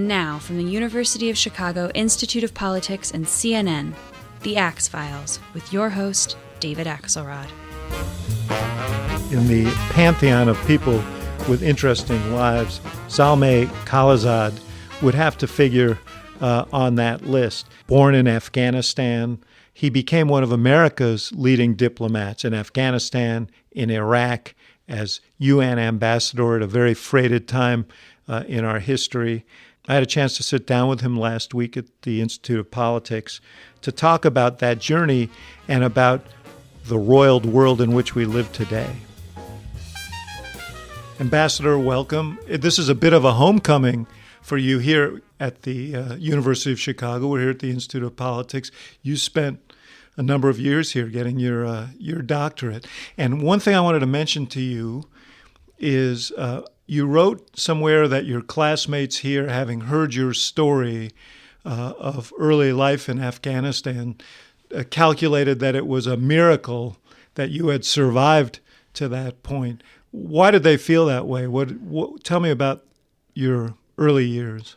And now, from the University of Chicago Institute of Politics and CNN, The Axe Files, with your host, David Axelrod. In the pantheon of people with interesting lives, Zalmay Khalilzad would have to figure on that list. Born in Afghanistan, he became one of America's leading diplomats in Afghanistan, in Iraq, as UN ambassador at a very freighted time in our history. I had a chance to sit down with him last week at the Institute of Politics to talk about that journey and about the roiled world in which we live today. Ambassador, welcome. This is a bit of a homecoming for you here at the University of Chicago. We're here at the Institute of Politics. You spent a number of years here getting your doctorate. And one thing I wanted to mention to you is you wrote somewhere that your classmates here, having heard your story of early life in Afghanistan, calculated that it was a miracle that you had survived to that point. Why did they feel that way? Tell me about your early years.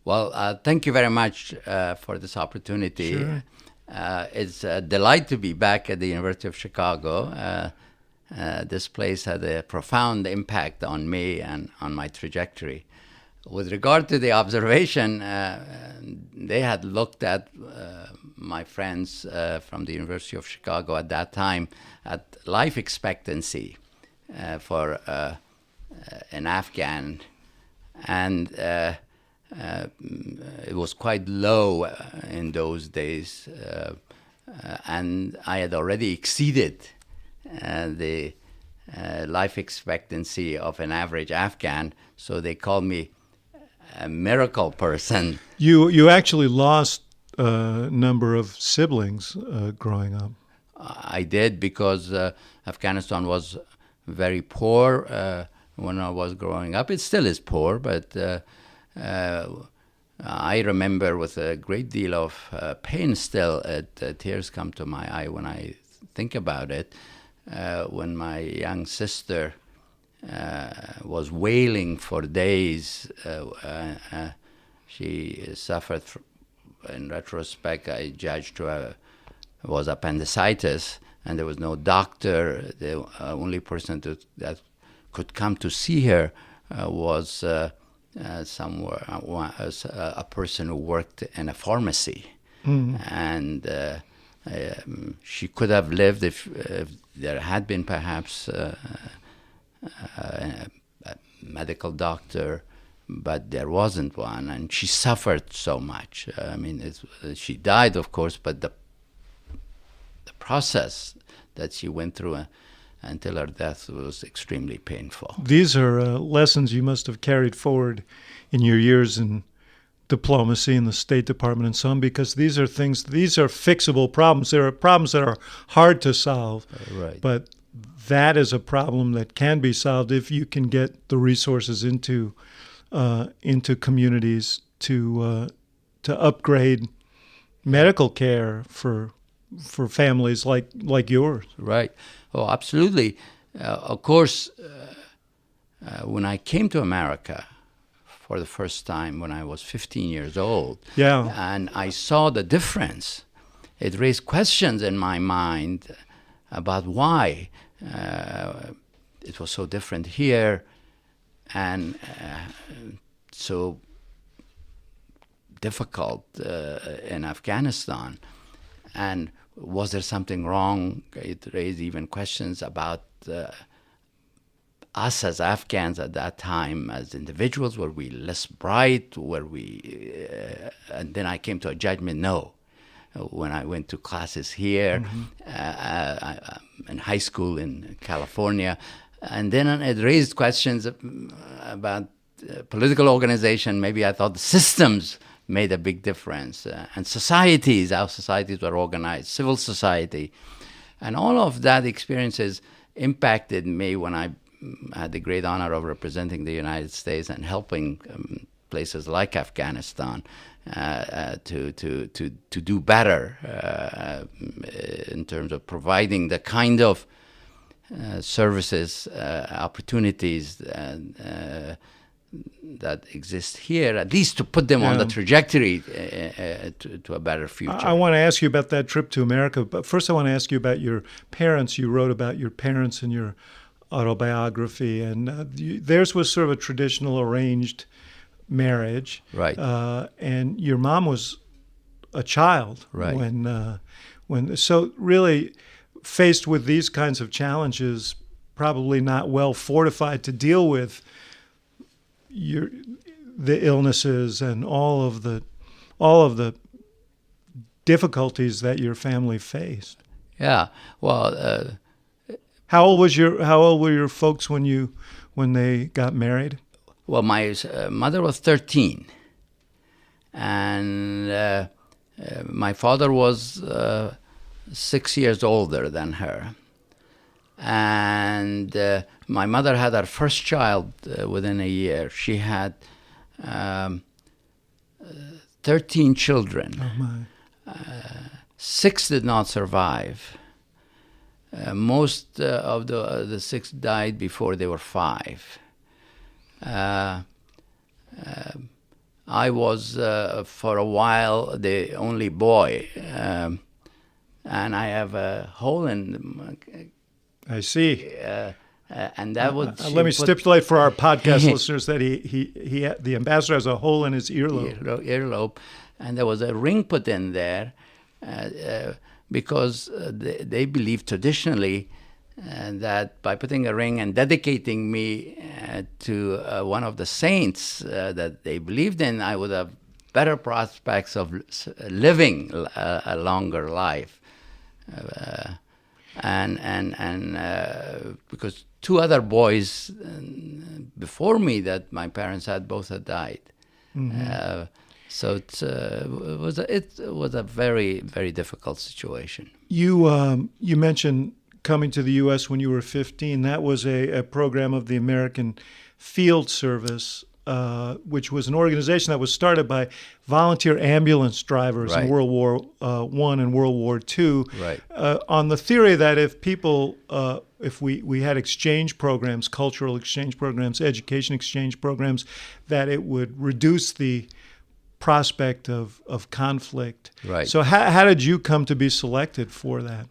Well, thank you very much for this opportunity. Sure. It's a delight to be back at the University of Chicago. This place had a profound impact on me and on my trajectory. With regard to the observation, they had looked at my friends from the University of Chicago at that time at life expectancy for an Afghan, and it was quite low in those days, and I had already exceeded the life expectancy of an average Afghan, so they called me a miracle person. You actually lost a number of siblings growing up. I did, because Afghanistan was very poor when I was growing up. It still is poor, but I remember with a great deal of pain still. Tears come to my eye when I think about it. When my young sister was wailing for days, she suffered, in retrospect, I judged her was appendicitis, and there was no doctor. The only person that could come to see her was a person who worked in a pharmacy. Mm-hmm. And she could have lived if there had been perhaps a medical doctor, but there wasn't one, and she suffered so much. She died, of course, but the process that she went through until her death was extremely painful. These are lessons you must have carried forward in your years in diplomacy in the State Department and so on, because these are fixable problems. There are problems that are hard to solve, right. But that is a problem that can be solved if you can get the resources into communities to upgrade medical care for families like yours. Right. Oh, absolutely. Of course, when I came to America for the first time when I was 15 years old, and I saw the difference, it raised questions in my mind about why it was so different here and so difficult in Afghanistan. And was there something wrong? It raised even questions about us as Afghans at that time, as individuals. Were we less bright? Were we? And then I came to a judgment, no. When I went to classes here, in high school in California, and then it raised questions about political organization. Maybe I thought the systems made a big difference, and societies, how societies were organized, civil society, and all of that experiences impacted me when I had the great honor of representing the United States and helping places like Afghanistan to do better in terms of providing the kind of services, opportunities that exist here, at least to put them on the trajectory to a better future. I want to ask you about that trip to America, but first I want to ask you about your parents. You wrote about your parents in your autobiography, and theirs was sort of a traditional arranged marriage. Right. And your mom was a child. Right. So really faced with these kinds of challenges, probably not well fortified to deal with the illnesses and all of the difficulties that your family faced. Yeah. Well, how old were your folks when they got married? Well, my mother was 13, and my father was 6 years older than her. And my mother had her first child within a year. She had 13 children. Oh, my. 6 did not survive. Most of the 6 died before they were 5. I was, for a while, the only boy. And I have a hole in... I see. And that would... let me stipulate for our podcast listeners that the ambassador has a hole in his earlobe. Earlobe. And there was a ring put in there because they believe traditionally that by putting a ring and dedicating me to one of the saints that they believed in, I would have better prospects of living a longer life. Because 2 other boys before me that my parents had, both had died. Mm-hmm. So it was a very, very difficult situation. You mentioned coming to the U.S. when you were 15. That was a program of the American Field Service, which was an organization that was started by volunteer ambulance drivers in World War I and World War II, on the theory that if we had exchange programs, cultural exchange programs, education exchange programs, that it would reduce the prospect of conflict. Right. So how did you come to be selected for that?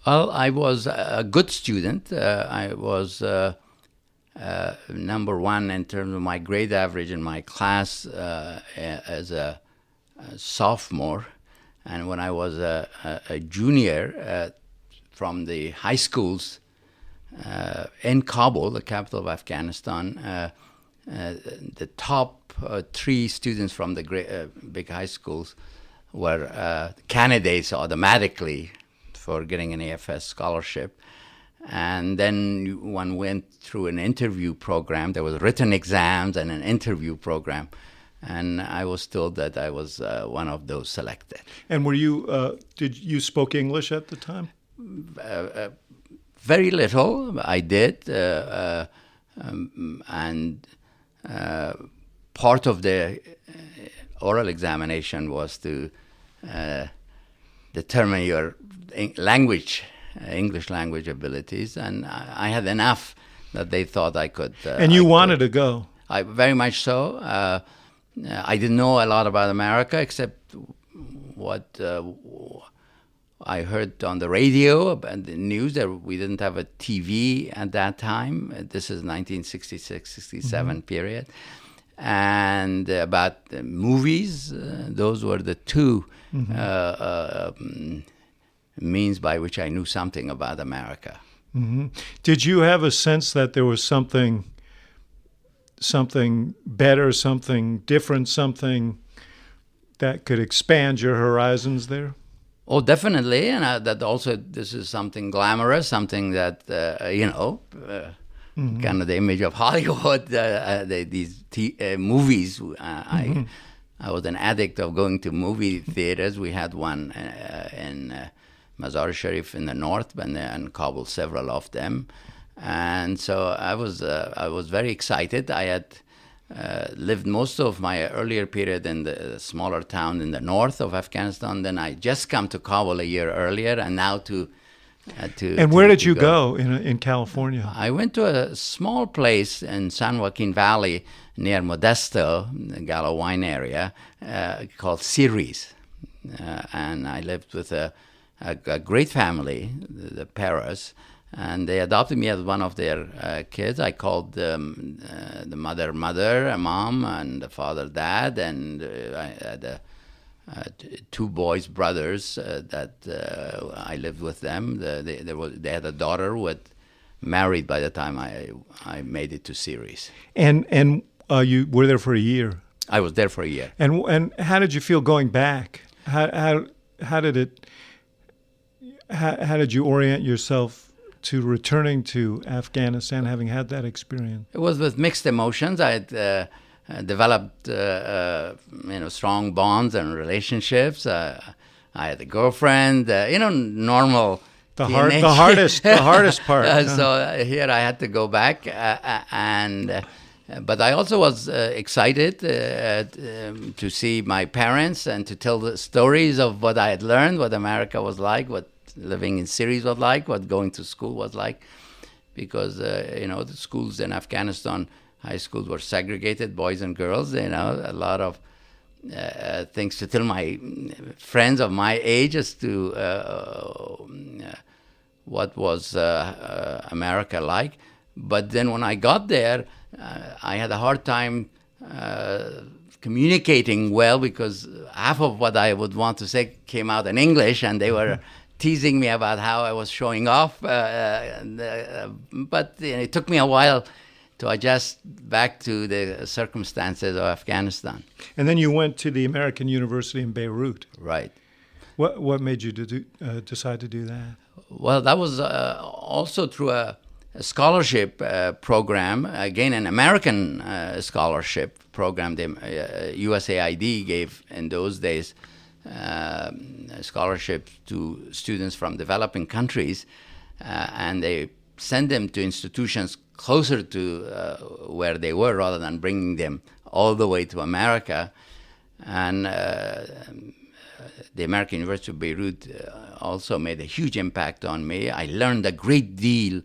Well, I was a good student. I was number 1 in terms of my grade average in my class as a sophomore. And when I was a junior from the high schools in Kabul, the capital of Afghanistan, the top 3 students from the big high schools were candidates automatically for getting an AFS scholarship. And then one went through an interview program. There was written exams and an interview program. And I was told that I was one of those selected. And were you, did you spoke English at the time? Very little. I did. And part of the oral examination was to determine your English language abilities, and I had enough that they thought I could. And you wanted to go? I very much so. I didn't know a lot about America except what I heard on the radio and the news that we didn't have a TV at that time. This is 1966-67 period. And about the movies, those were the 2 means by which I knew something about America. Mm-hmm. Did you have a sense that there was something better, something different, something that could expand your horizons there? Oh, definitely, and that also this is something glamorous, something that kind of the image of Hollywood. These movies. I was an addict of going to movie theaters. We had one in Mazar Sharif in the north, and in Kabul, several of them. And so I was very excited. I had lived most of my earlier period in the smaller town in the north of Afghanistan. Then I just come to Kabul a year earlier, and now to And where did you go in California? I went to a small place in San Joaquin Valley near Modesto, the Gallo wine area, called Ceres. And I lived with a great family, the Aprs, and they adopted me as one of their kids. I called the mother, mom, and the father, dad, and I had two boys, brothers, that I lived with them. They had a daughter who had married by the time I made it to Ceres. And you were there for a year. I was there for a year. And how did you feel going back? How did you orient yourself to returning to Afghanistan, having had that experience? It was with mixed emotions. I had developed strong bonds and relationships. I had a girlfriend. Normal. The hardest part. So here I had to go back, but I also was excited to see my parents and to tell the stories of what I had learned, what America was like, what living in Ceres was like, what going to school was like, because the schools in Afghanistan, high schools were segregated, boys and girls. A lot of things to tell my friends of my age as to what was America like. But then when I got there, I had a hard time communicating well, because half of what I would want to say came out in English, and they were teasing me about how I was showing off. But it took me a while to adjust back to the circumstances of Afghanistan. And then you went to the American University in Beirut. Right. What made you decide to do that? Well, that was also through a scholarship program, again an American scholarship program. The USAID gave in those days scholarships to students from developing countries, and they sent them to institutions closer to where they were, rather than bringing them all the way to America. And the American University of Beirut also made a huge impact on me. I learned a great deal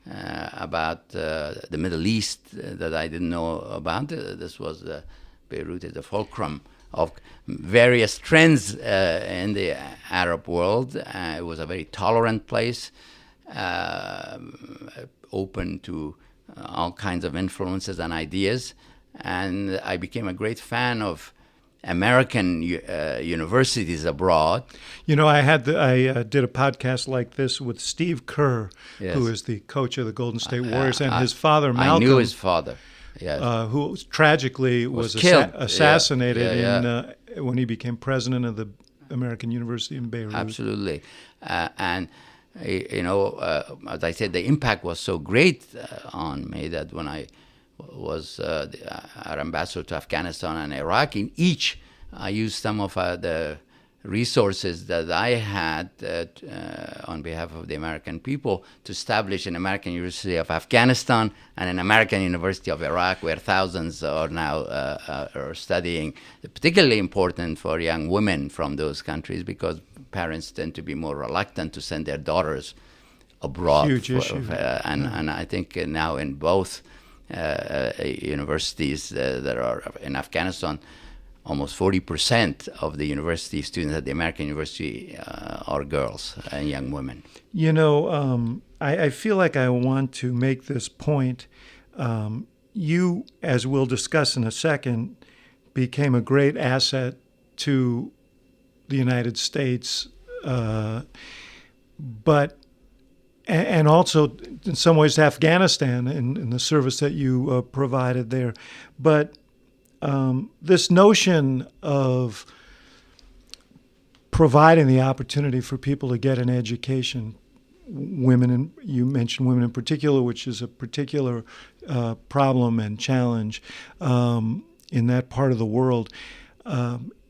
about the Middle East that I didn't know about. Beirut is the fulcrum of various trends in the Arab world. It was a very tolerant place, open to all kinds of influences and ideas. And I became a great fan of American universities abroad. I did a podcast like this with Steve Kerr, yes, who is the coach of the Golden State Warriors, and his father, Malcolm. I knew his father, yes. Who tragically was killed, assassinated when he became president of the American University in Beirut. Absolutely. And, as I said, the impact was so great on me that when I was our ambassador to Afghanistan and Iraq, in each I used some of the resources that I had on behalf of the American people to establish an American University of Afghanistan and an American University of Iraq, where thousands are now are studying. Particularly important for young women from those countries, because parents tend to be more reluctant to send their daughters abroad. Huge issue. And I think now in both universities that are in Afghanistan, almost 40% of the university students at the American University are girls and young women. I feel like I want to make this point. You, as we'll discuss in a second, became a great asset to the United States, and also in some ways to Afghanistan in the service that you provided there. But this notion of providing the opportunity for people to get an education, women, and you mentioned women in particular, which is a particular problem and challenge in that part of the world,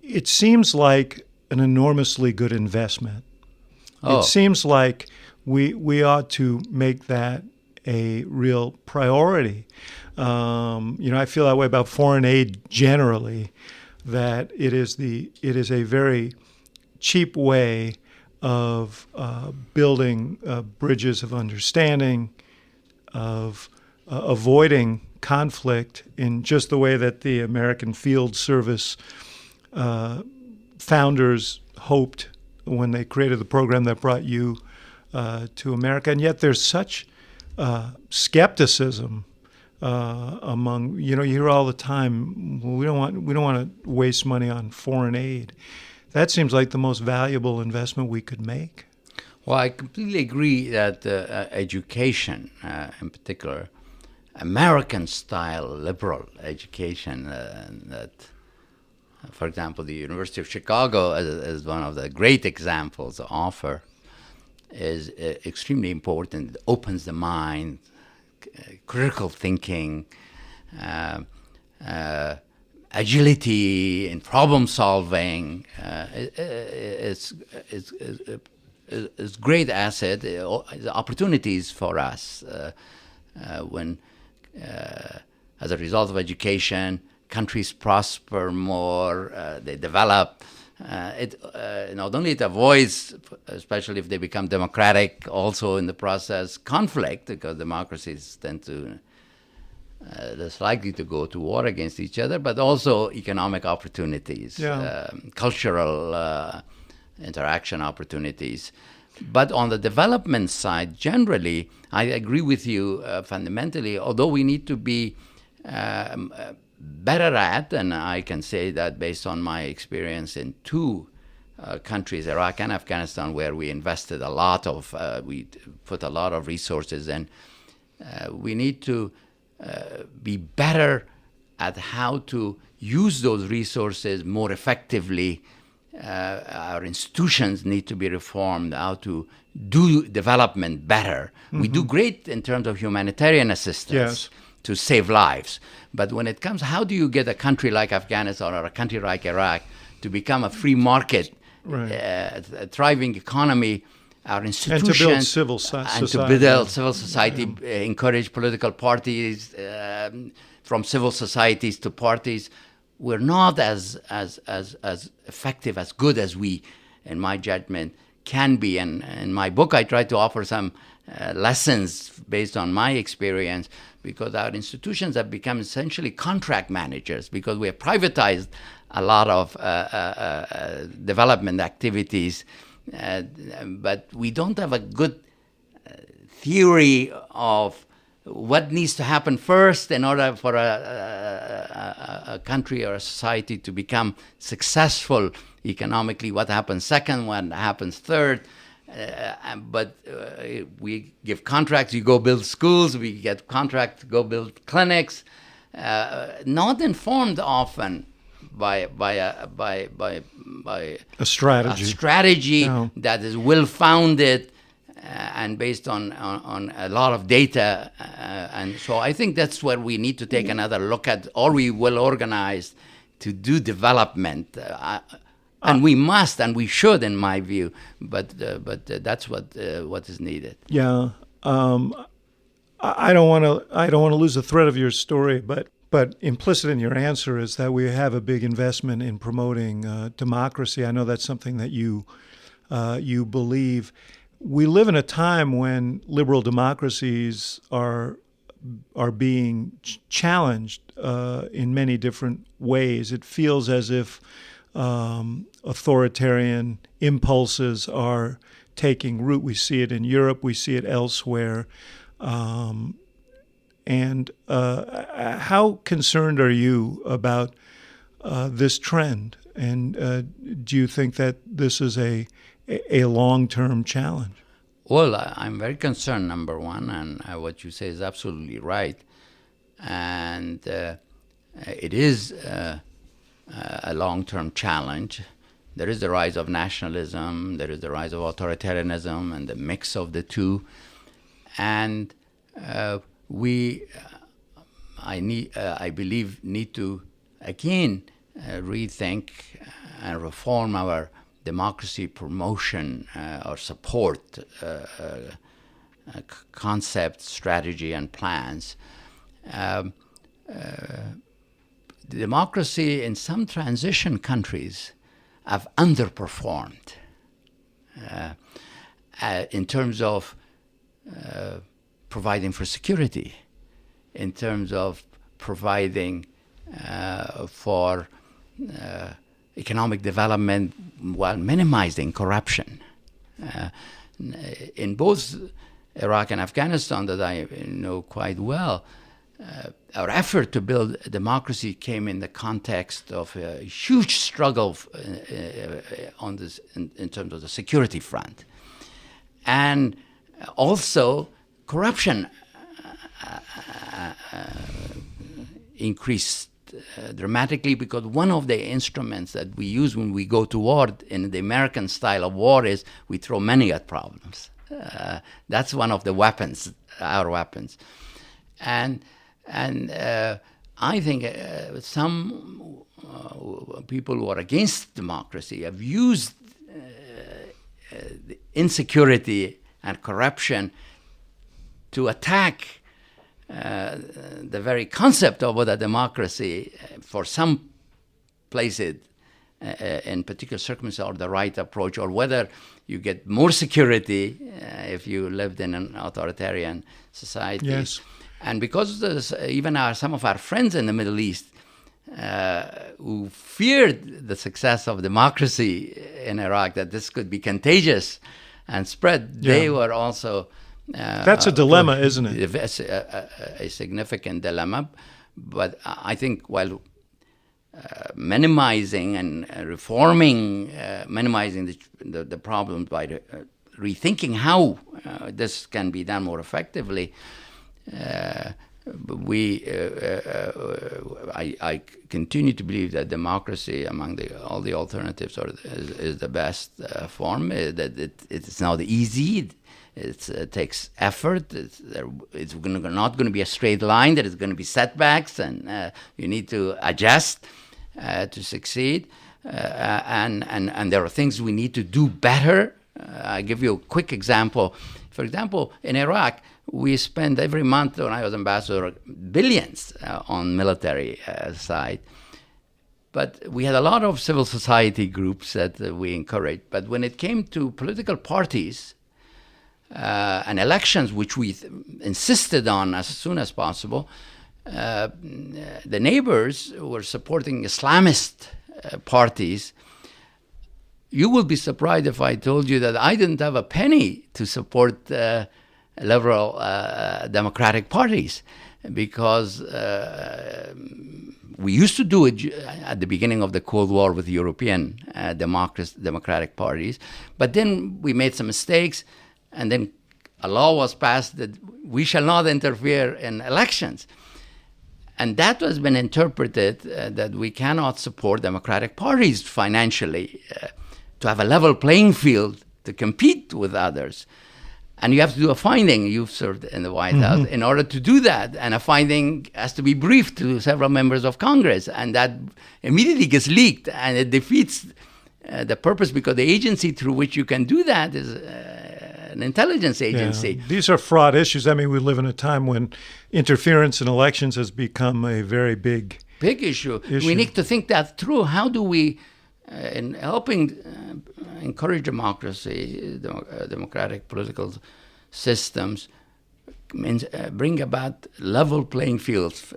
it seems like an enormously good investment. Oh. It seems like we ought to make that a real priority. I feel that way about foreign aid generally, that it is a very cheap way of building bridges of understanding, of avoiding conflict in just the way that the American Field Service founders hoped when they created the program that brought you to America. And yet there's such skepticism among, you hear all the time, well, we don't want to waste money on foreign aid. That seems like the most valuable investment we could make. Well, I completely agree that education, in particular, American-style liberal education, that, for example, the University of Chicago, as one of the great examples, offer, is extremely important. It opens the mind, critical thinking, agility in problem solving. It's great asset, opportunities for us when, as a result of education, countries prosper more, they develop. Not only it avoids, especially if they become democratic, also in the process, conflict, because democracies tend to less likely to go to war against each other, but also economic opportunities, cultural interaction opportunities. But on the development side, generally, I agree with you fundamentally, although we need to be better at, and I can say that based on my experience in two countries, Iraq and Afghanistan, where we invested a lot of, we put a lot of resources in, we need to be better at how to use those resources more effectively. Our institutions need to be reformed, how to do development better. Mm-hmm. We do great in terms of humanitarian assistance to save lives. But when it comes, how do you get a country like Afghanistan or a country like Iraq to become a free market, a thriving economy, our institutions, and to build civil society, and to build civil society, encourage political parties, from civil societies to parties. We're not as effective, as good as we, in my judgment, can be. And in my book, I try to offer some lessons based on my experience, because our institutions have become essentially contract managers, because we have privatized a lot of development activities. But we don't have a good theory of what needs to happen first in order for a country or a society to become successful economically, what happens second, what happens third. But we give contracts, you go build schools, we get contracts to go build clinics, not informed often by a strategy, that is well-founded and based on a lot of data. And so I think that's where we need to take another look at, are we well-organized to do development? And we must, and we should, in my view, but that's what is needed. Yeah, I don't want to lose the thread of your story, but implicit in your answer is that we have a big investment in promoting democracy. I know that's something that you believe. We live in a time when liberal democracies are being challenged in many different ways. It feels as if authoritarian impulses are taking root. We see it in Europe. We see it elsewhere. And how concerned are you about this trend? And do you think that this is a long-term challenge? Well, I'm very concerned, number one, and what you say is absolutely right. And it is a long-term challenge. There is the rise of nationalism, there is the rise of authoritarianism, and the mix of the two. And I believe, need to again rethink and reform our democracy promotion or support concept, strategy, and plans. Democracy in some transition countries have underperformed. in terms of providing for security, in terms of providing for economic development while minimizing corruption. In both Iraq and Afghanistan, that I know quite well, our effort to build a democracy came in the context of a huge struggle on this in terms of the security front, and also corruption increased dramatically, because one of the instruments that we use when we go to war in the American style of war is we throw money at problems. That's one of the weapons, our weapons. And I think some people who are against democracy have used the insecurity and corruption to attack the very concept of what a democracy, for some places, in particular circumstances, are the right approach, or whether you get more security if you lived in an authoritarian society. Yes. And because even some of our friends in the Middle East who feared the success of democracy in Iraq, that this could be contagious and spread, they were also... That's a dilemma, isn't it? A significant dilemma. But I think while minimizing and reforming, minimizing the problems by rethinking how this can be done more effectively, I continue to believe that democracy among all the alternatives is the best form. That it's not easy. It takes effort. It's not going to be a straight line. There is going to be setbacks, and you need to adjust to succeed. And there are things we need to do better. I'll give you a quick example. For example, in Iraq, we spend every month, when I was ambassador, billions on military side. But we had a lot of civil society groups that we encouraged. But when it came to political parties, and elections, which we insisted on as soon as possible, the neighbors were supporting Islamist parties. You will be surprised if I told you that I didn't have a penny to support liberal democratic parties, because we used to do it at the beginning of the Cold War with European democratic parties, but then we made some mistakes. And then a law was passed that we shall not interfere in elections. And that has been interpreted that we cannot support democratic parties financially to have a level playing field to compete with others. And you have to do a finding. You've served in the White House in order to do that. And a finding has to be briefed to several members of Congress. And that immediately gets leaked. And it defeats the purpose, because the agency through which you can do that is an intelligence agency. Yeah. These are fraught issues. I mean, we live in a time when interference in elections has become a very big issue. We need to think that through. How do we, in helping encourage democracy, democratic political systems, bring about level playing fields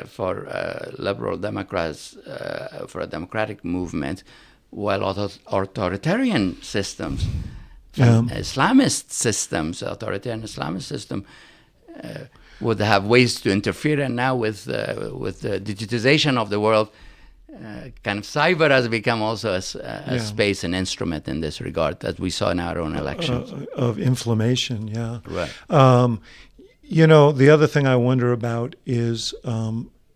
for liberal Democrats, for a democratic movement, while authoritarian systems, Islamist systems, authoritarian Islamist system, would have ways to interfere. And now with the digitization of the world, kind of cyber has become also a space and instrument in this regard, as we saw in our own elections. Of inflammation, yeah. Right. The other thing I wonder about is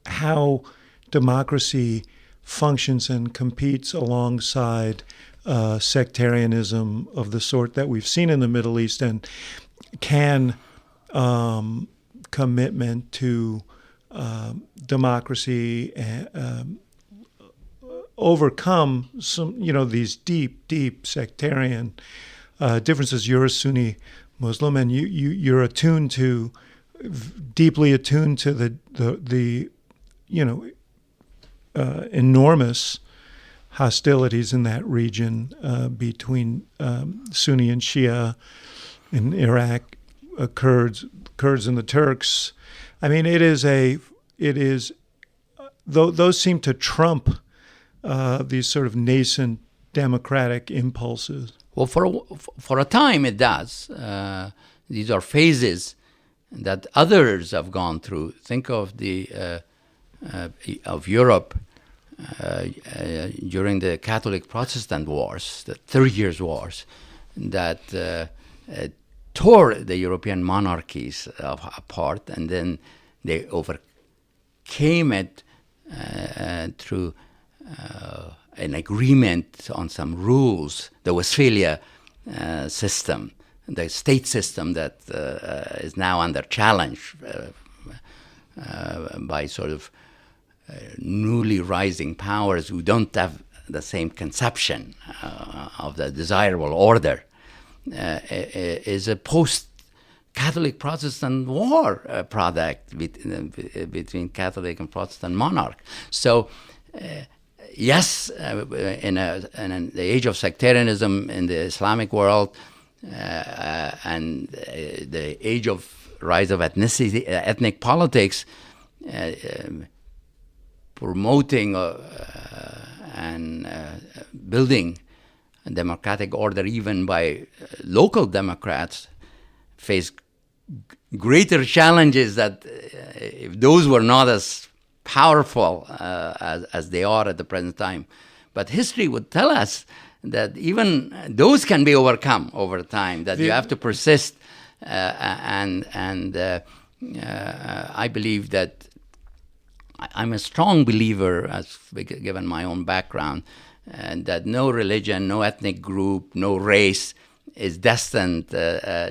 how democracy functions and competes alongside sectarianism of the sort that we've seen in the Middle East, and can commitment to democracy overcome some, these deep sectarian differences. You're a Sunni Muslim, and you're deeply attuned to the enormous hostilities in that region between Sunni and Shia in Iraq, Kurds and the Turks. I mean, those seem to trump these sort of nascent democratic impulses. Well, for a time it does. These are phases that others have gone through. Think of of Europe during the Catholic-Protestant wars, the 30 Years' wars, that tore the European monarchies apart, and then they overcame it through an agreement on some rules, the Westphalia system, the state system that is now under challenge by sort of newly rising powers who don't have the same conception of the desirable order, is a post-Catholic Protestant war product between Catholic and Protestant monarch. So, yes, in the age of sectarianism in the Islamic world and the age of rise of ethnic politics, promoting and building a democratic order even by local Democrats face greater challenges that if those were not as powerful as they are at the present time. But history would tell us that even those can be overcome over time, that you have to persist. And I believe that I'm a strong believer, as given my own background, that no religion, no ethnic group, no race is destined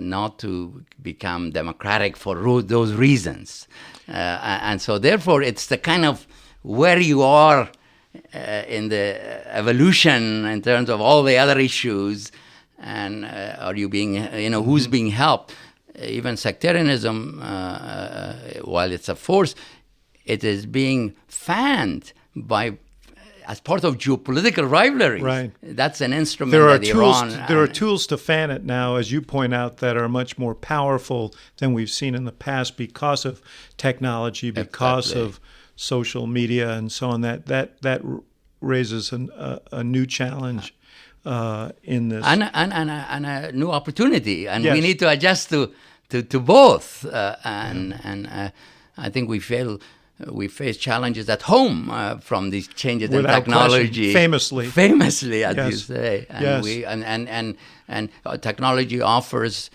not to become democratic for those reasons. And so therefore it's the kind of where you are in the evolution in terms of all the other issues, and are you being, who's being helped. Even sectarianism, while it's a force, it is being fanned as part of geopolitical rivalries. Right. That's an instrument that Iran... There are tools to fan it now, as you point out, that are much more powerful than we've seen in the past because of technology, because of social media and so on. That raises a new challenge in this. And a new opportunity. And we need to adjust to both. And I think we face challenges at home from these changes in technology. Question. Famously, as you say. And and technology offers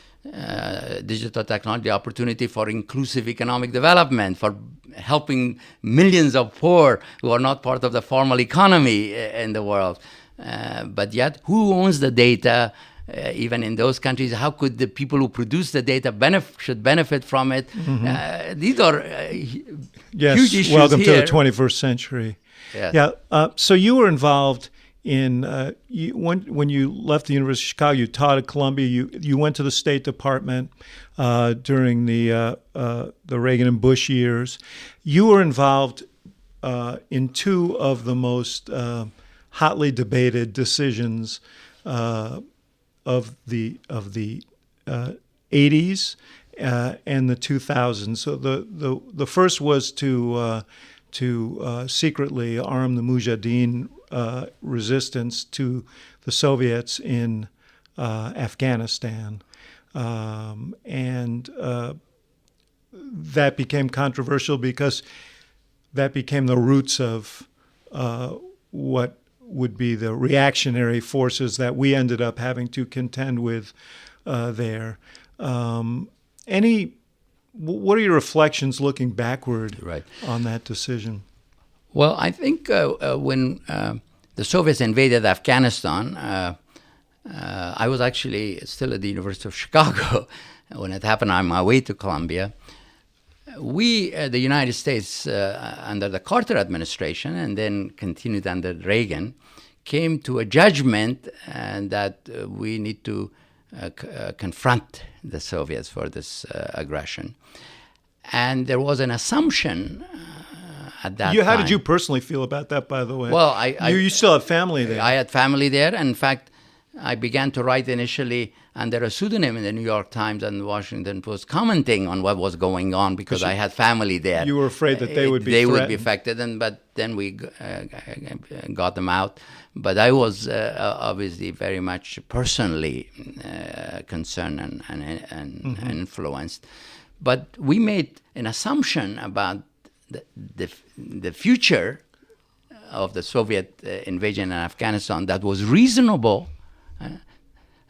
digital technology opportunity for inclusive economic development, for helping millions of poor who are not part of the formal economy in the world. But yet, who owns the data? Even in those countries, how could the people who produce the data should benefit from it? Mm-hmm. These are huge issues. Welcome here. to the 21st century. Yes. Yeah. So you were involved in when you left the University of Chicago. You taught at Columbia. You went to the State Department during the Reagan and Bush years. You were involved in two of the most hotly debated decisions of the 80s and the 2000s. So the first was to secretly arm the Mujahideen resistance to the Soviets in Afghanistan, and that became controversial because that became the roots of what would be the reactionary forces that we ended up having to contend with there. What are your reflections looking backward on that decision? Well, I think when the Soviets invaded Afghanistan, I was actually still at the University of Chicago when it happened on my way to Columbia. We, the United States, under the Carter administration and then continued under Reagan, came to a judgment that we need to confront the Soviets for this aggression. And there was an assumption at that How time. did you personally feel about that, by the way? Well, you still have family there. I had family there. In fact, I began to write initially under a pseudonym in the New York Times and the Washington Post, commenting on what was going on because I had family there. You were afraid that they would be affected, but then we got them out. But I was obviously very much personally concerned and influenced. But we made an assumption about the future of the Soviet invasion in Afghanistan that was reasonable.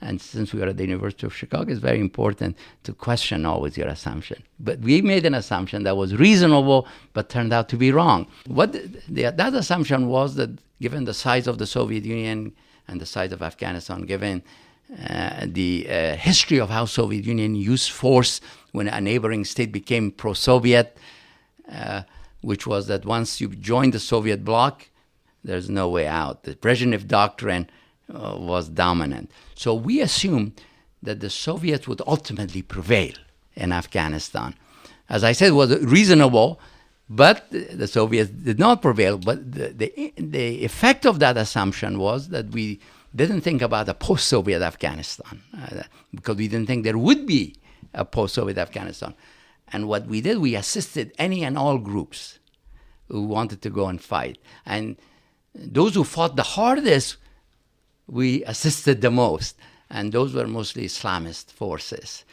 And since we are at the University of Chicago, it's very important to question always your assumption. But we made an assumption that was reasonable, but turned out to be wrong. That assumption was that given the size of the Soviet Union and the size of Afghanistan, given the history of how Soviet Union used force when a neighboring state became pro-Soviet, which was that once you join the Soviet bloc, there's no way out. The Brezhnev doctrine was dominant. So we assumed that the Soviets would ultimately prevail in Afghanistan. As I said, it was reasonable, but the Soviets did not prevail. But the effect of that assumption was that we didn't think about a post-Soviet Afghanistan because we didn't think there would be a post-Soviet Afghanistan. And what we did, we assisted any and all groups who wanted to go and fight. And those who fought the hardest, we assisted the most, and those were mostly Islamist forces.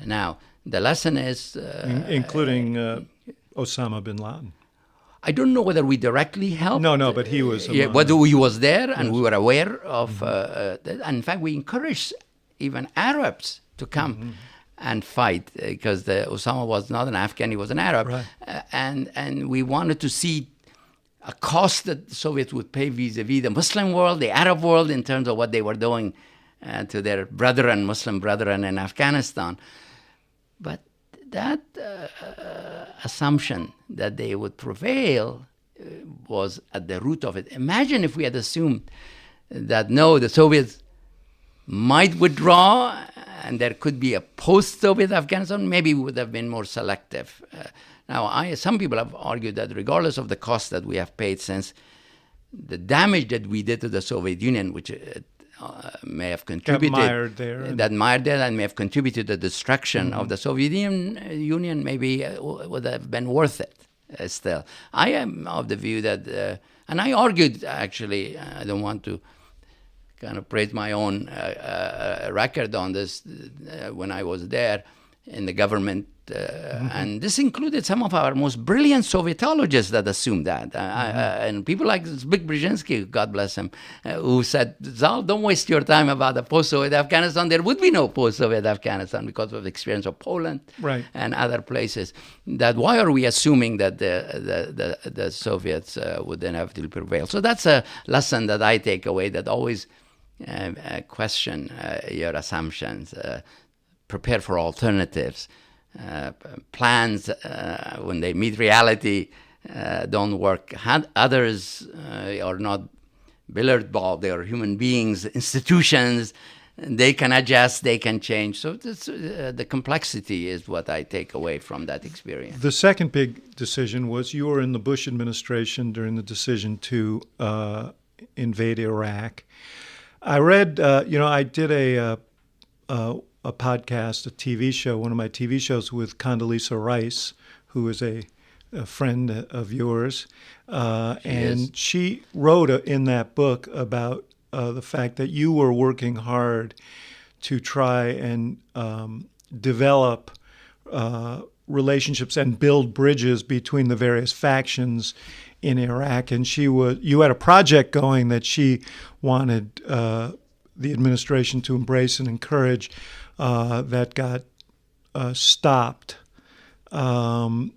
Now, the lesson is... including Osama bin Laden. I don't know whether we directly helped. No, but he was... Whether he was there, and we were aware of... and in fact, we encouraged even Arabs to come and fight, because Osama was not an Afghan, he was an Arab. Right. And we wanted to see a cost that the Soviets would pay vis-a-vis the Muslim world, the Arab world, in terms of what they were doing to their Muslim brethren in Afghanistan. But that assumption that they would prevail was at the root of it. Imagine if we had assumed that, no, the Soviets might withdraw and there could be a post-Soviet Afghanistan, maybe we would have been more selective. Now, some people have argued that regardless of the cost that we have paid, since the damage that we did to the Soviet Union, which may have contributed... mired there and may have contributed to the destruction of the Soviet Union, maybe would have been worth it still. I am of the view that... and I argued, actually, I don't want to kind of praise my own record on this when I was there in the government. And this included some of our most brilliant Sovietologists that assumed that. And people like Zbigniew Brzezinski, God bless him, who said, Zal, don't waste your time about the post-Soviet Afghanistan. There would be no post-Soviet Afghanistan because of the experience of Poland and other places. That why are we assuming that the Soviets would inevitably prevail? So that's a lesson that I take away, that always question your assumptions, prepare for alternatives. Plans, when they meet reality, don't work. Others are not billiard ball, they are human beings, institutions. They can adjust, they can change. So the complexity is what I take away from that experience. The second big decision was you were in the Bush administration during the decision to invade Iraq. I read, I did a podcast, a TV show, one of my TV shows with Condoleezza Rice, who is a friend of yours. She wrote in that book about the fact that you were working hard to try and develop relationships and build bridges between the various factions in Iraq. And you had a project going that she wanted the administration to embrace and encourage, that got stopped. I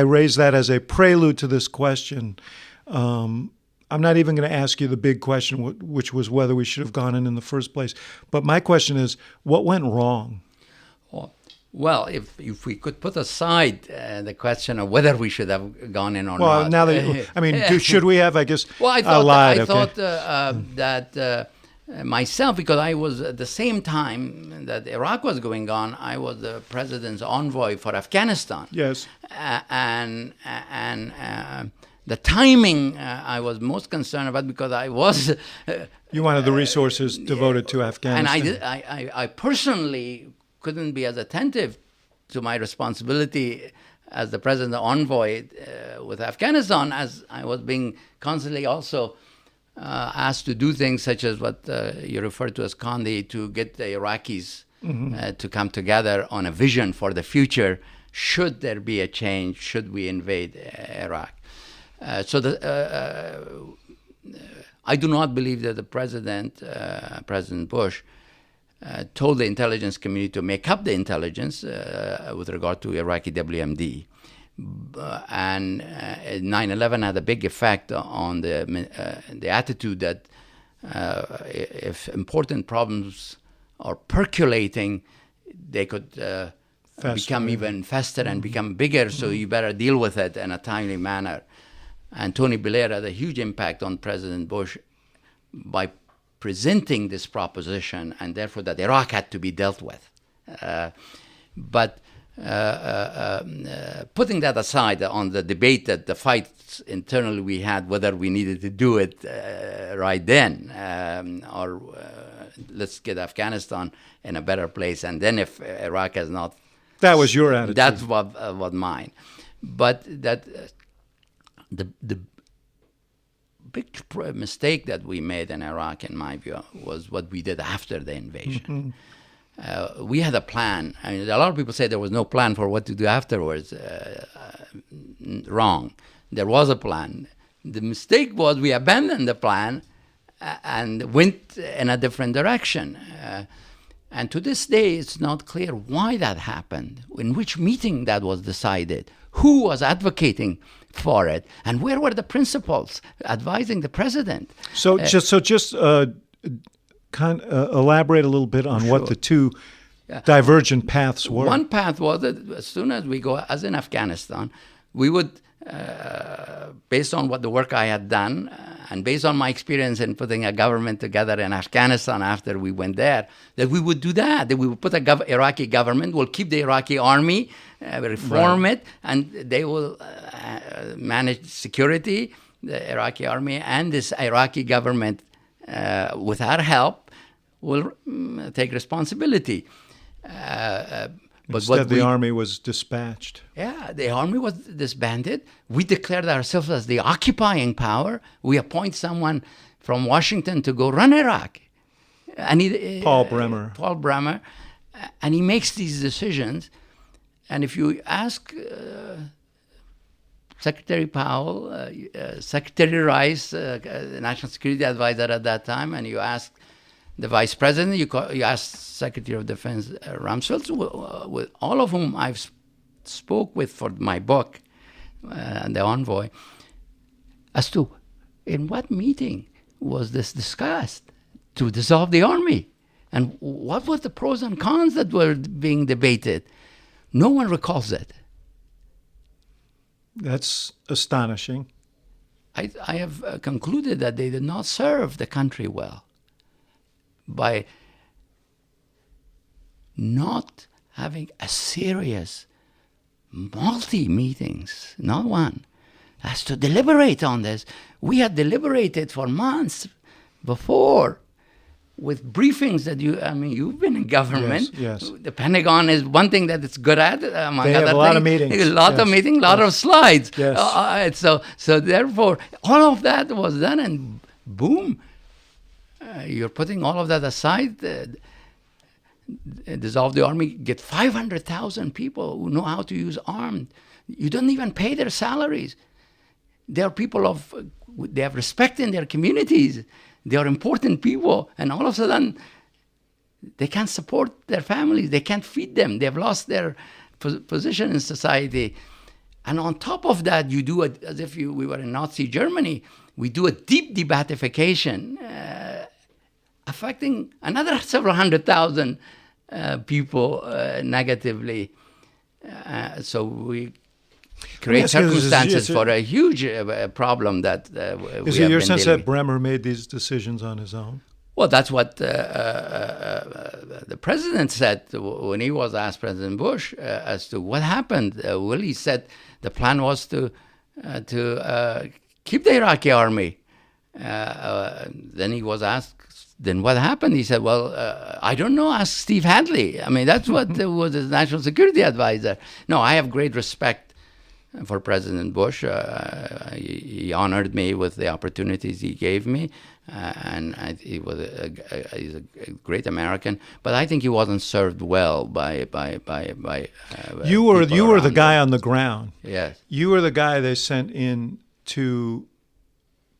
raise that as a prelude to this question. I'm not even going to ask you the big question, which was whether we should have gone in the first place. But my question is, what went wrong? Well, if we could put aside the question of whether we should have gone in or not. Well, now that should we have? I guess. Well, I thought that myself, because I was at the same time that Iraq was going on, I was the president's envoy for Afghanistan. Yes. And the timing I was most concerned about, because I was... You wanted the resources devoted to Afghanistan. And I personally couldn't be as attentive to my responsibility as the president envoy with Afghanistan, as I was being constantly also asked to do things such as what you refer to as Condi, to get the Iraqis to come together on a vision for the future, should there be a change, should we invade Iraq. I do not believe that the President Bush, told the intelligence community to make up the intelligence with regard to Iraqi WMD. And 9/11 had a big effect on the attitude that if important problems are percolating, they could become even faster and become bigger, so you better deal with it in a timely manner. And Tony Blair had a huge impact on President Bush by presenting this proposition, and therefore that Iraq had to be dealt with. But putting that aside on the debate, that the fights internally we had, whether we needed to do it right then, or let's get Afghanistan in a better place, and then if Iraq has not... That was your attitude. That's what mine. But that the big mistake that we made in Iraq, in my view, was what we did after the invasion. We had a plan. I mean, a lot of people say there was no plan for what to do afterwards. Wrong. There was a plan. The mistake was we abandoned the plan and went in a different direction. And to this day, it's not clear why that happened, in which meeting that was decided, who was advocating for it, and where were the principals advising the president. So just elaborate a little bit on what the two divergent paths were. One path was that as soon as we go, as in Afghanistan, we would, based on what the work I had done, and based on my experience in putting a government together in Afghanistan after we went there, that we would do that we would put a Iraqi government, we'll keep the Iraqi army, reform it, and they will manage security, the Iraqi army, and this Iraqi government, with our help, will take responsibility. But instead, the army was dispatched. Yeah, the army was disbanded. We declared ourselves as the occupying power. We appoint someone from Washington to go run Iraq. And Paul Bremer. Paul Bremer. And he makes these decisions. And if you ask Secretary Powell, Secretary Rice, National Security Advisor at that time, and you ask the Vice President, you ask Secretary of Defense Rumsfeld, with all of whom I've spoke with for my book, The Envoy, as to in what meeting was this discussed to dissolve the army, and what were the pros and cons that were being debated. No one recalls it. That's astonishing. I have concluded that they did not serve the country well by not having a serious multi-meetings, not one, as to deliberate on this. We had deliberated for months before with briefings that you've been in government. Yes. The Pentagon is one thing that it's good at, among they other have a lot of meetings. A lot of meetings, a lot of slides. Yes. So therefore, all of that was done, and boom, you're putting all of that aside, dissolve the army, get 500,000 people who know how to use arms. You don't even pay their salaries. They are people they have respect in their communities. They are important people, and all of a sudden, they can't support their families. They can't feed them. They've lost their position in society. And on top of that, you do it as if we were in Nazi Germany. We do a deep debatification, affecting another several 100,000 people negatively. So we create circumstances for a huge problem that we have been Is it your sense dealing that Bremer made these decisions on his own? Well, that's what the president said when he was asked, President Bush, as to what happened. He said the plan was to keep the Iraqi army. Then he was asked, then what happened? He said, well, I don't know, ask Steve Hadley. I mean, that's what was his national security advisor. No, I have great respect for President Bush. He honored me with the opportunities he gave me, and he's a great American. But I think he wasn't served well by You were the guy on the ground. Yes, you were the guy they sent in to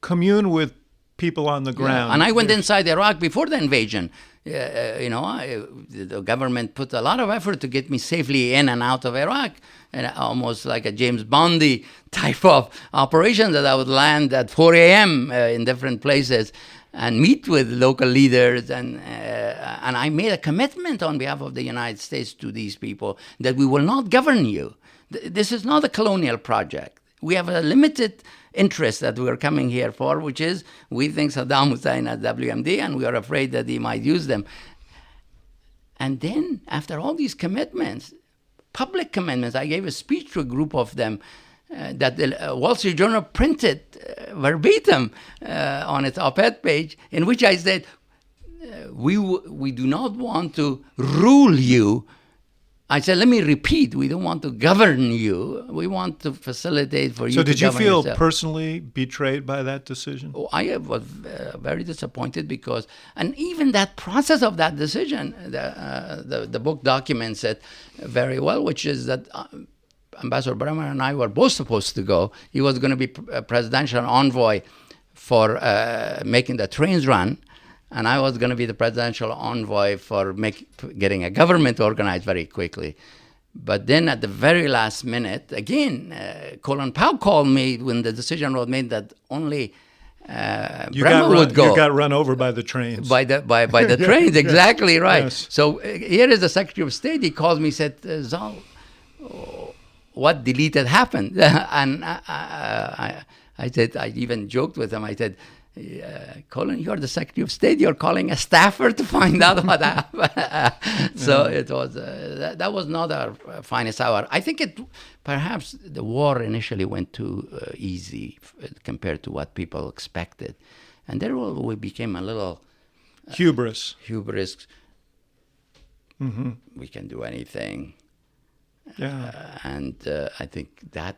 commune with people on the ground. Yeah. And I went inside Iraq before the invasion. The government put a lot of effort to get me safely in and out of Iraq, and almost like a James Bondy type of operation, that I would land at 4 a.m. In different places and meet with local leaders. And I made a commitment on behalf of the United States to these people that we will not govern you. This is not a colonial project. We have a limited interest that we're coming here for, which is we think Saddam Hussein has WMD, and we are afraid that he might use them. And then, after all these commitments, public commitments, I gave a speech to a group of them that the Wall Street Journal printed verbatim on its op-ed page, in which I said, we do not want to rule you. I said, let me repeat, we don't want to govern you. We want to facilitate for you to govern yourself. So did you feel personally betrayed by that decision? Oh, I was very disappointed because, and even that process of that decision, the book documents it very well, which is that Ambassador Bremer and I were both supposed to go. He was going to be a presidential envoy for making the trains run, and I was going to be the presidential envoy for getting a government organized very quickly. But then at the very last minute, again, Colin Powell called me when the decision was made that only Bremer would go. You got run over by the trains. By the trains, exactly right. Yes. So here is the Secretary of State. He called me, said, Zal, what deleted happened? And I said, I even joked with him. I said, Colin, you're the Secretary of State. You're calling a staffer to find out what happened. So it was that was not our finest hour. I think perhaps the war initially went too easy compared to what people expected, and there we became a little hubris. Mm-hmm. We can do anything. Yeah, and I think that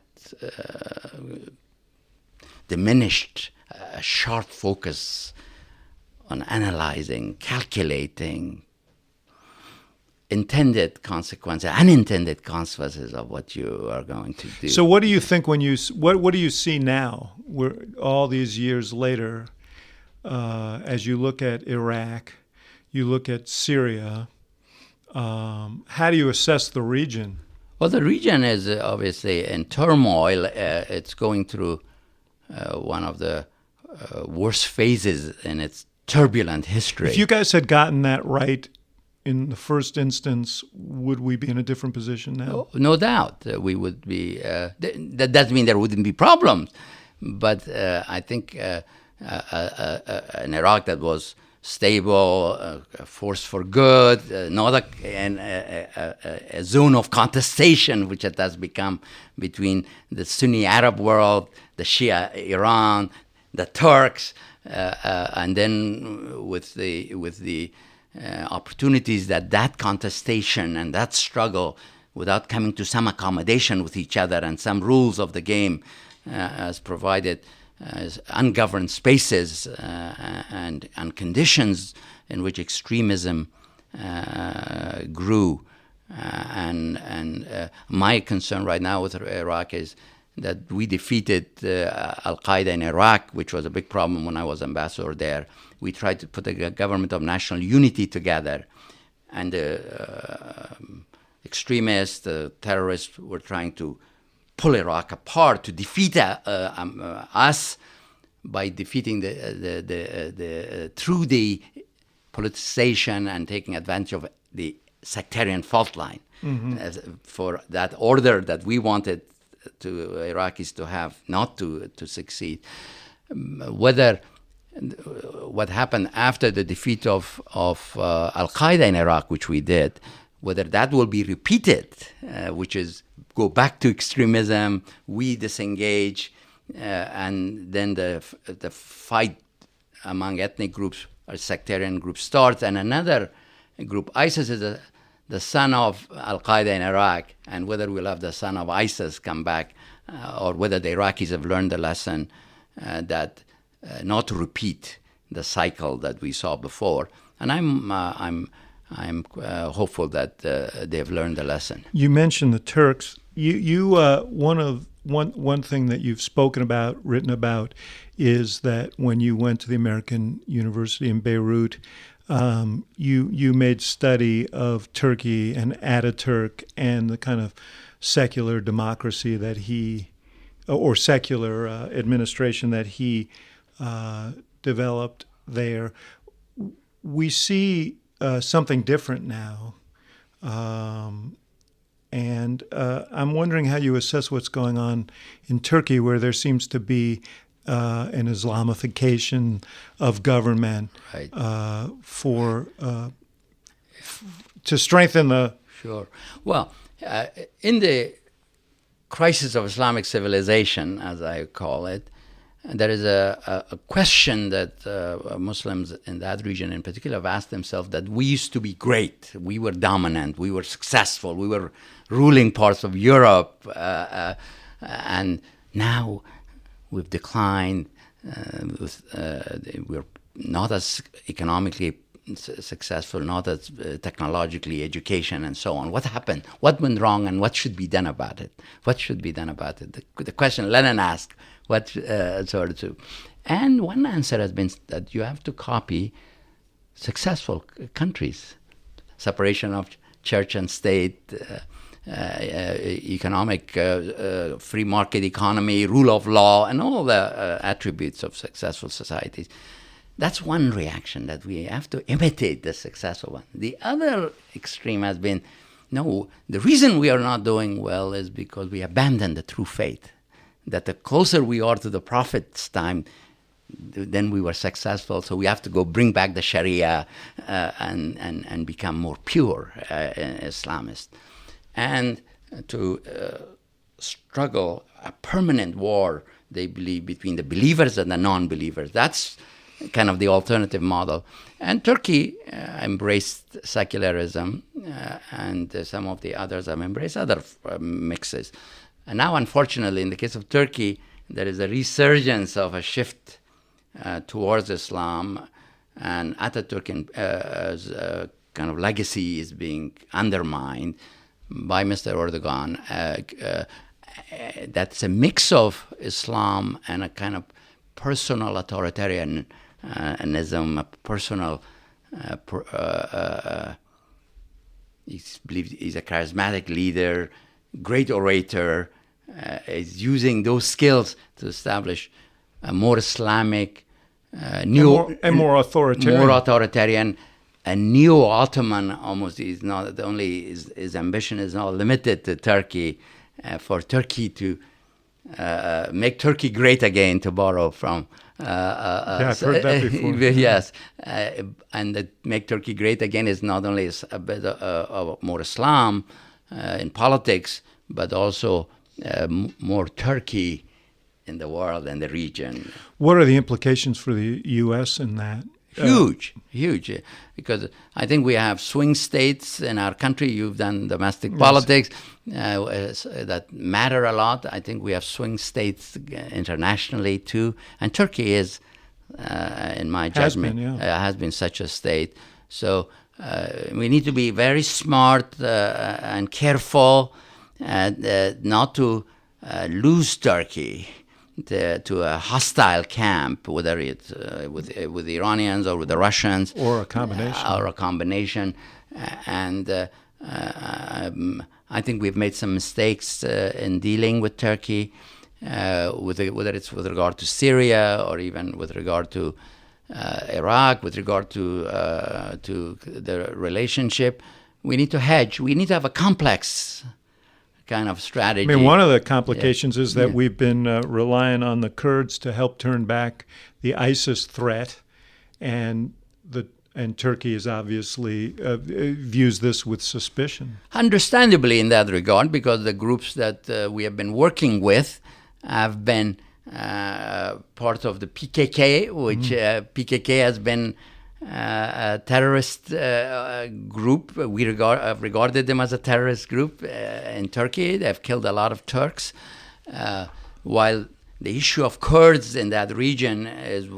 diminished a sharp focus on analyzing, calculating intended consequences, unintended consequences of what you are going to do. So what do you think when you, what do you see now, all these years later, as you look at Iraq, you look at Syria, how do you assess the region? Well, the region is obviously in turmoil. It's going through one of the worst phases in its turbulent history. If you guys had gotten that right in the first instance, would we be in a different position now? No doubt. We would be. That doesn't mean there wouldn't be problems. But I think an Iraq that was stable, a force for good, not a zone of contestation, which it has become between the Sunni Arab world, the Shia Iran, the Turks, and then with the opportunities that contestation and that struggle, without coming to some accommodation with each other and some rules of the game, has provided ungoverned spaces and conditions in which extremism grew. And my concern right now with Iraq is that we defeated Al-Qaeda in Iraq, which was a big problem when I was ambassador there. We tried to put a government of national unity together, and the extremists, the terrorists were trying to pull Iraq apart to defeat us by defeating through the politicization and taking advantage of the sectarian fault line. Mm-hmm. For that order that we wanted to Iraqis to have, not to succeed. Whether what happened after the defeat of Al-Qaeda in Iraq, which we did, whether that will be repeated, which is go back to extremism, we disengage, and then the fight among ethnic groups or sectarian groups starts, and another group, ISIS is the son of Al-Qaeda in Iraq, and whether we'll have the son of ISIS come back, or whether the Iraqis have learned the lesson that not to repeat the cycle that we saw before. And I'm hopeful that they've learned the lesson. You mentioned the Turks. One thing that you've spoken about, written about, is that when you went to the American University in Beirut, you made study of Turkey and Ataturk and the kind of secular democracy that or secular administration that he developed there. We see something different now. And I'm wondering how you assess what's going on in Turkey, where there seems to be an Islamification of government, right, to strengthen the... Sure. Well, in the crisis of Islamic civilization, as I call it, there is a question that Muslims in that region in particular have asked themselves, that we used to be great, we were dominant, we were successful, we were ruling parts of Europe, and now we've declined, we're not as economically successful, not as technologically, education, and so on. What happened? What went wrong, and what should be done about it? What should be done about it? The question Lenin asked, and one answer has been that you have to copy successful countries, separation of church and state, economic, free market economy, rule of law, and all the attributes of successful societies. That's one reaction, that we have to imitate the successful one. The other extreme has been, no, the reason we are not doing well is because we abandoned the true faith. That the closer we are to the Prophet's time, then we were successful. So we have to go bring back the Sharia and become more pure Islamist. And to struggle a permanent war, they believe, between the believers and the non-believers. That's kind of the alternative model. And Turkey embraced secularism, and some of the others have embraced other mixes. And now, unfortunately, in the case of Turkey, there is a resurgence of a shift towards Islam, and Ataturk's kind of legacy is being undermined by Mr. Erdogan. That's a mix of Islam and a kind of personal authoritarianism, a personal. He's a charismatic leader, great orator, is using those skills to establish a more Islamic, more authoritarian, a neo-Ottoman almost. Is not only his ambition is not limited to Turkey, for Turkey to make Turkey great again, to borrow from. I've heard that before. Yes, and that make Turkey great again is not only a bit of more Islam in politics, but also more Turkey in the world and the region. What are the implications for the U.S. in that? Huge, because I think we have swing states in our country. You've done domestic politics that matter a lot. I think we have swing states internationally too, and Turkey is, in my judgment, has been such a state. So we need to be very smart and careful, not to lose Turkey to a hostile camp, whether it's with the Iranians or with the Russians, or a combination. And I think we've made some mistakes in dealing with Turkey, whether it's with regard to Syria or even with regard to Iraq, with regard to the relationship. We need to hedge. We need to have a complex kind of strategy. I mean, one of the complications is that we've been relying on the Kurds to help turn back the ISIS threat, and Turkey is obviously views this with suspicion. Understandably, in that regard, because the groups that we have been working with have been part of the PKK, which PKK has been a terrorist group. We regarded them as a terrorist group in Turkey. They've killed a lot of Turks. While the issue of Kurds in that region is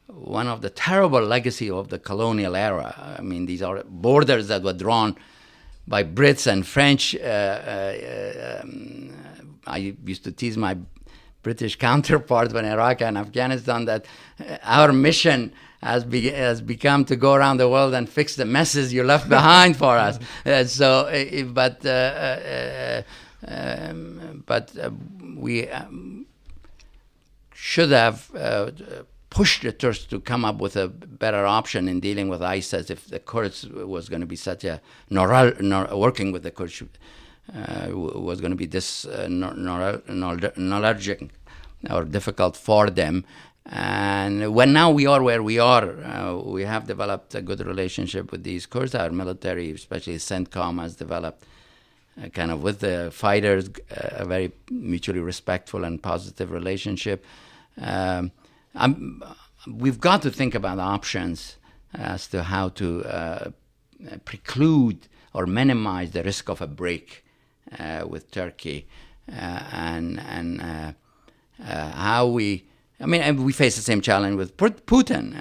one of the terrible legacy of the colonial era. I mean, these are borders that were drawn by Brits and French. I used to tease my British counterpart in Iraq and Afghanistan that our mission has become to go around the world and fix the messes you left behind for us. But we should have pushed the Turks to come up with a better option in dealing with ISIS if the Kurds was going to be such a working with the Kurds was going to be this neuralgic or difficult for them. And when now we are where we are, we have developed a good relationship with these Kurds. Our military, especially CENTCOM, has developed kind of with the fighters a very mutually respectful and positive relationship. We've got to think about options as to how to preclude or minimize the risk of a break with Turkey, and how we. I mean, we face the same challenge with Putin.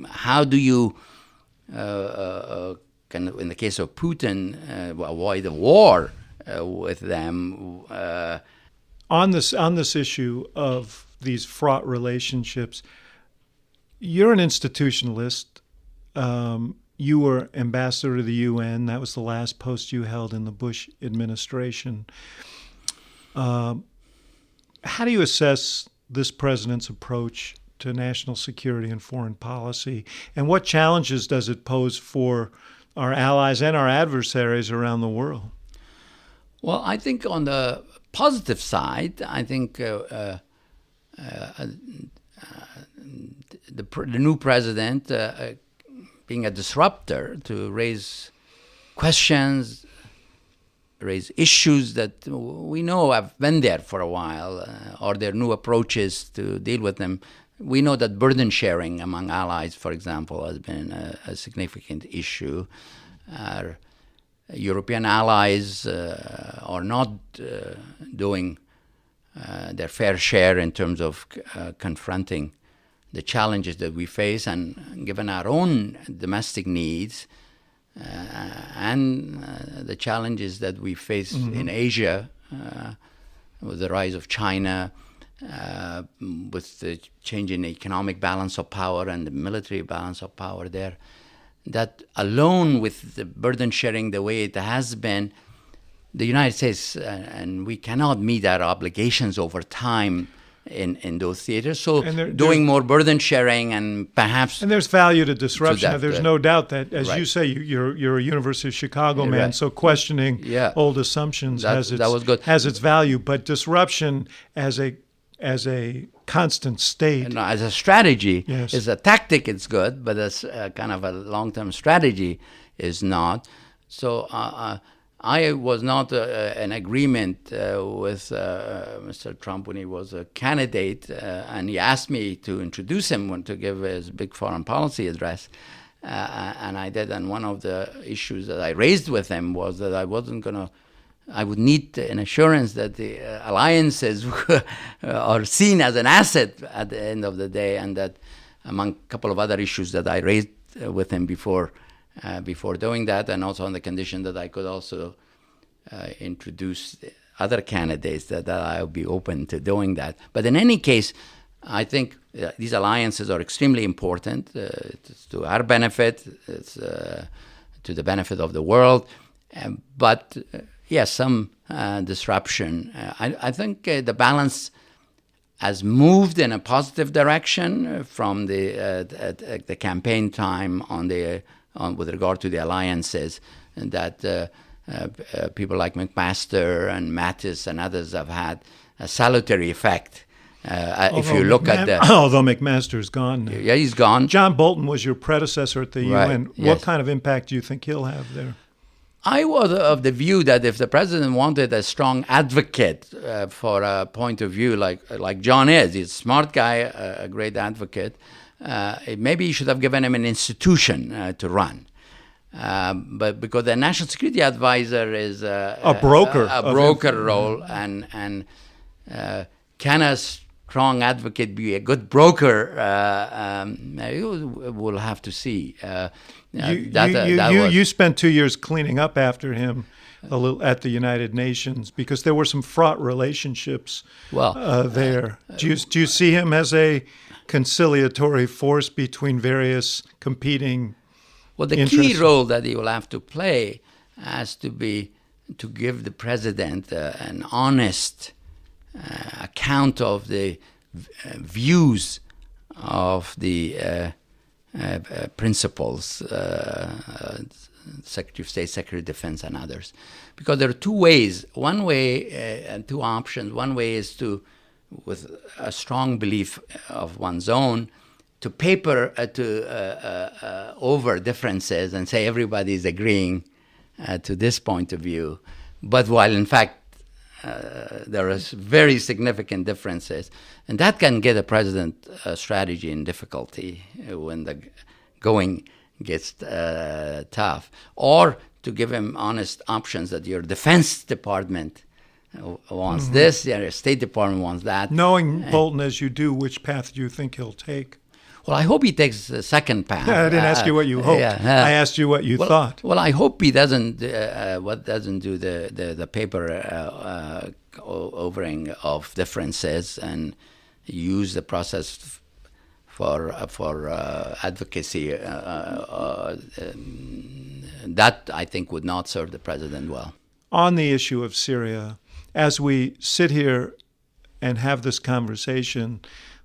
How do you, kind of in the case of Putin, avoid a war with them? On this issue of these fraught relationships, you're an institutionalist. You were ambassador to the UN. That was the last post you held in the Bush administration. How do you assess this president's approach to national security and foreign policy, and what challenges does it pose for our allies and our adversaries around the world? Well, I think on the positive side, I think the new president being a disruptor to raise questions, raise issues that we know have been there for a while, or their new approaches to deal with them. We know that burden sharing among allies, for example, has been a significant issue. Our European allies are not doing their fair share in terms of confronting the challenges that we face, and given our own domestic needs and the challenges that we face in Asia with the rise of China, with the change in the economic balance of power and the military balance of power there, that alone with the burden sharing the way it has been, the United States, and we cannot meet our obligations over time in those theaters. So doing more burden sharing and perhaps... And there's value to disruption. To that, there's no doubt that, as you say, you're a University of Chicago man, so questioning old assumptions has its value. But disruption as a constant state... No, as a strategy, as a tactic it's good, but as kind of a long-term strategy is not. So I was not in agreement with Mr. Trump when he was a candidate, and he asked me to introduce him to give his big foreign policy address, and I did. And one of the issues that I raised with him was that I would need an assurance that the alliances are seen as an asset at the end of the day, and that among a couple of other issues that I raised with him before doing that, and also on the condition that I could also introduce other candidates, that I would be open to doing that. But in any case, I think these alliances are extremely important. It's to our benefit, it's to the benefit of the world. But yes, some disruption. I think the balance has moved in a positive direction from the campaign time with regard to the alliances, and that people like McMaster and Mattis and others have had a salutary effect. If you look at the... Although McMaster's gone now. Yeah, he's gone. John Bolton was your predecessor at the Right, UN. yes. What kind of impact do you think he'll have there? I was of the view that if the president wanted a strong advocate for a point of view like John is, he's a smart guy, a great advocate, maybe he should have given him an institution to run. But because the National Security Advisor is A broker role, and can a strong advocate be a good broker? We'll have to see. You spent 2 years cleaning up after him a little at the United Nations because there were some fraught relationships there. Do you see him as a conciliatory force between various competing the key role that he will have to play has to be to give the president an honest account of the views of the principals, Secretary of State, Secretary of Defense, and others. Because there are two ways, and two options. One way is to, with a strong belief of one's own, to paper over differences and say everybody's agreeing to this point of view. But while in fact there are very significant differences, and that can get a president strategy in difficulty when the going gets tough. Or to give him honest options that your Defense Department wants this, your State Department wants that. Knowing Bolton as you do, which path do you think he'll take? Well, I hope he takes the second path. I didn't ask you what you hoped. I asked you what you thought. Well, I hope he doesn't do the paper overing of differences and use the process for advocacy. That I think would not serve the president well. On the issue of Syria, as we sit here and have this conversation,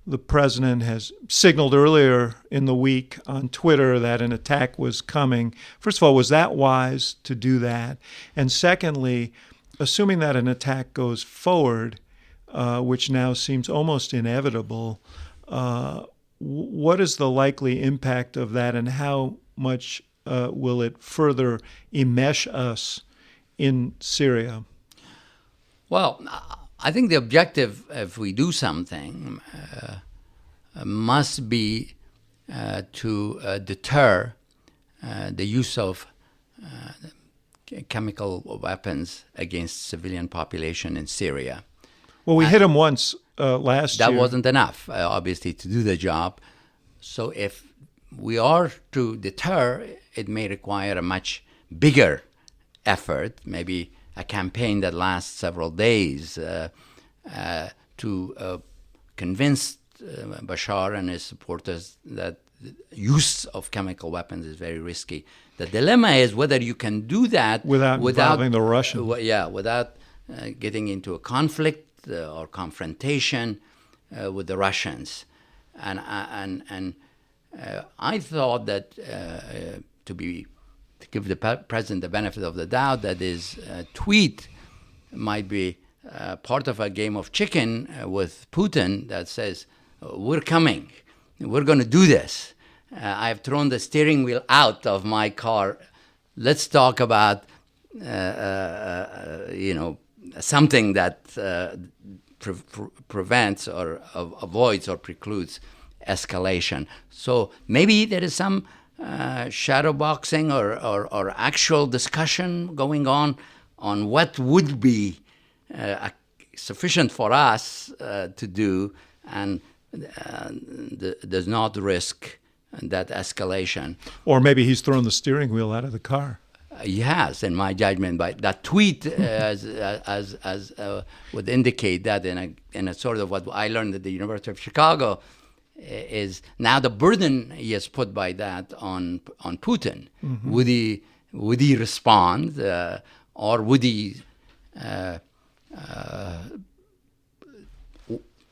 the president has signaled earlier in the week on Twitter that an attack was coming. First of all, was that wise to do that? And secondly, assuming that an attack goes forward, which now seems almost inevitable, what is the likely impact of that, and how much will it further enmesh us in Syria? Well, I think the objective, if we do something, must be to deter the use of chemical weapons against civilian population in Syria. Well, we hit him once last year. That wasn't enough, obviously, to do the job. So if we are to deter, it may require a much bigger effort, maybe a campaign that lasts several days to convince Bashar and his supporters that the use of chemical weapons is very risky. The dilemma is whether you can do that without involving the Russians. Without getting into a conflict or confrontation with the Russians. And I thought that to give the president the benefit of the doubt, that his tweet might be part of a game of chicken with Putin that says, we're coming, we're going to do this. I've thrown the steering wheel out of my car. Let's talk about, something that prevents or avoids or precludes escalation. So maybe there is some shadow boxing or actual discussion going on what would be sufficient for us to do and does not risk that escalation. Or maybe he's thrown the steering wheel out of the car. He has, in my judgment, by that tweet as would indicate that in a sort of what I learned at the University of Chicago is now the burden he has put by that on Putin. Mm-hmm. Would he respond or would he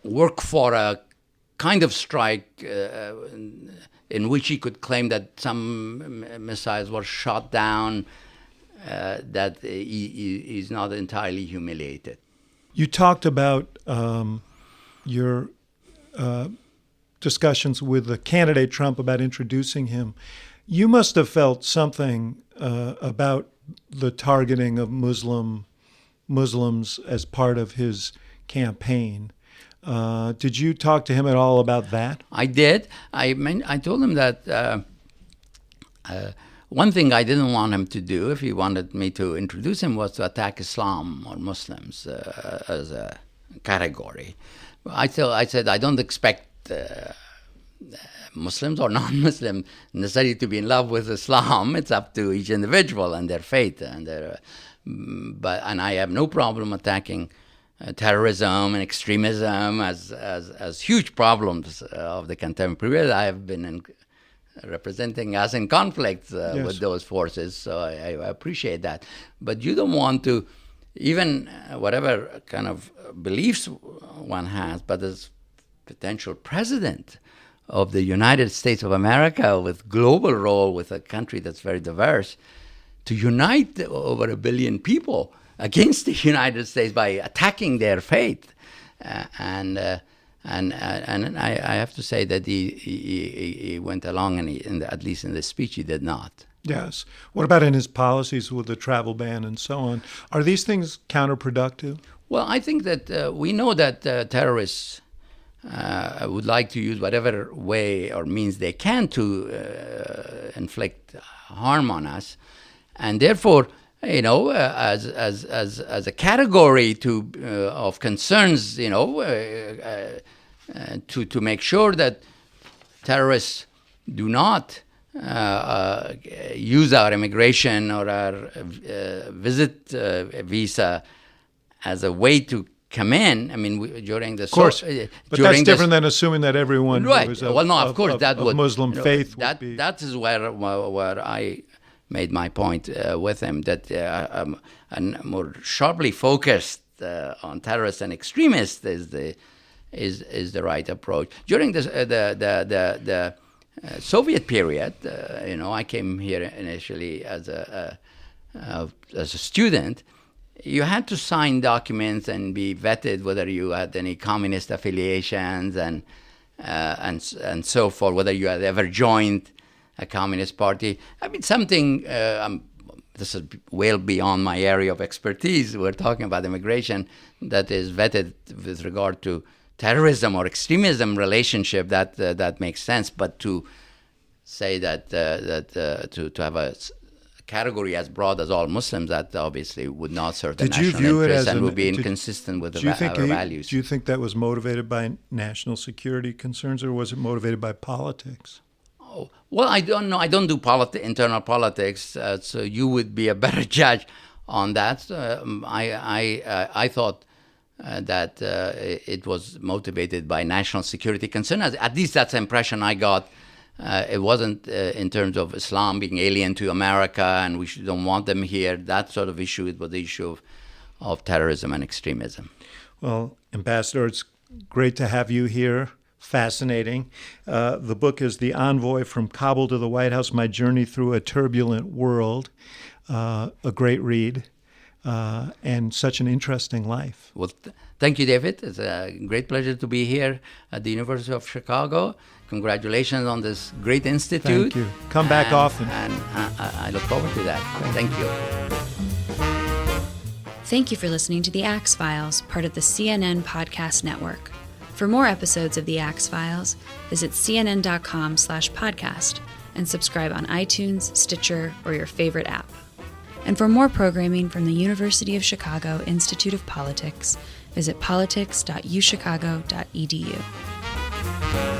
work for a kind of strike in which he could claim that some missiles were shot down, that he's not entirely humiliated? You talked about your discussions with the candidate Trump about introducing him. You must have felt something about the targeting of Muslims as part of his campaign. Did you talk to him at all about that? I did. I told him that one thing I didn't want him to do, if he wanted me to introduce him, was to attack Islam or Muslims as a category. I said I don't expect Muslims or non-Muslim necessarily to be in love with Islam. It's up to each individual and their faith, and and I have no problem attacking terrorism and extremism as huge problems of the contemporary period. I have been representing us in conflict Yes. with those forces, so I appreciate that. But you don't want to, even whatever kind of beliefs one has, but as potential president of the United States of America with global role, with a country that's very diverse, to unite over 1 billion people against the United States by attacking their faith, and I have to say that he went along, and at least in the speech he did not. Yes. What about in his policies with the travel ban and so on? Are these things counterproductive? Well, I think that we know that terrorists would like to use whatever way or means they can to inflict harm on us, and therefore, as a category of concerns, to make sure that terrorists do not use our immigration or our visit visa as a way to come in. I mean, during the... Of course, but that's different than assuming that everyone who is of Muslim faith would be... That is where I made my point with him, that a more sharply focused on terrorists and extremists is the right approach. During the Soviet period, I came here initially as a student. You had to sign documents and be vetted whether you had any communist affiliations and so forth, whether you had ever joined a communist party. I mean, something, this is well beyond my area of expertise. We're talking about immigration that is vetted with regard to terrorism or extremism relationship, that makes sense. But to say that to have a category as broad as all Muslims, that obviously would not serve the national interest and would be inconsistent with our values. Do you think that was motivated by national security concerns, or was it motivated by politics? Oh, well, I don't know. I don't do internal politics, so you would be a better judge on that. I thought that it was motivated by national security concerns. At least that's the impression I got. It wasn't in terms of Islam being alien to America and we don't want them here, that sort of issue. It was the issue of terrorism and extremism. Well, Ambassador, it's great to have you here. Fascinating. The book is The Envoy from Kabul to the White House, My Journey Through a Turbulent World. A great read and such an interesting life. Well, thank you, David. It's a great pleasure to be here at the University of Chicago. Congratulations on this great institute. Thank you. Come back often. And I look forward to that. Thank you. Thank you for listening to The Axe Files, part of the CNN Podcast Network. For more episodes of The Axe Files, visit cnn.com/podcast and subscribe on iTunes, Stitcher, or your favorite app. And for more programming from the University of Chicago Institute of Politics, visit politics.uchicago.edu.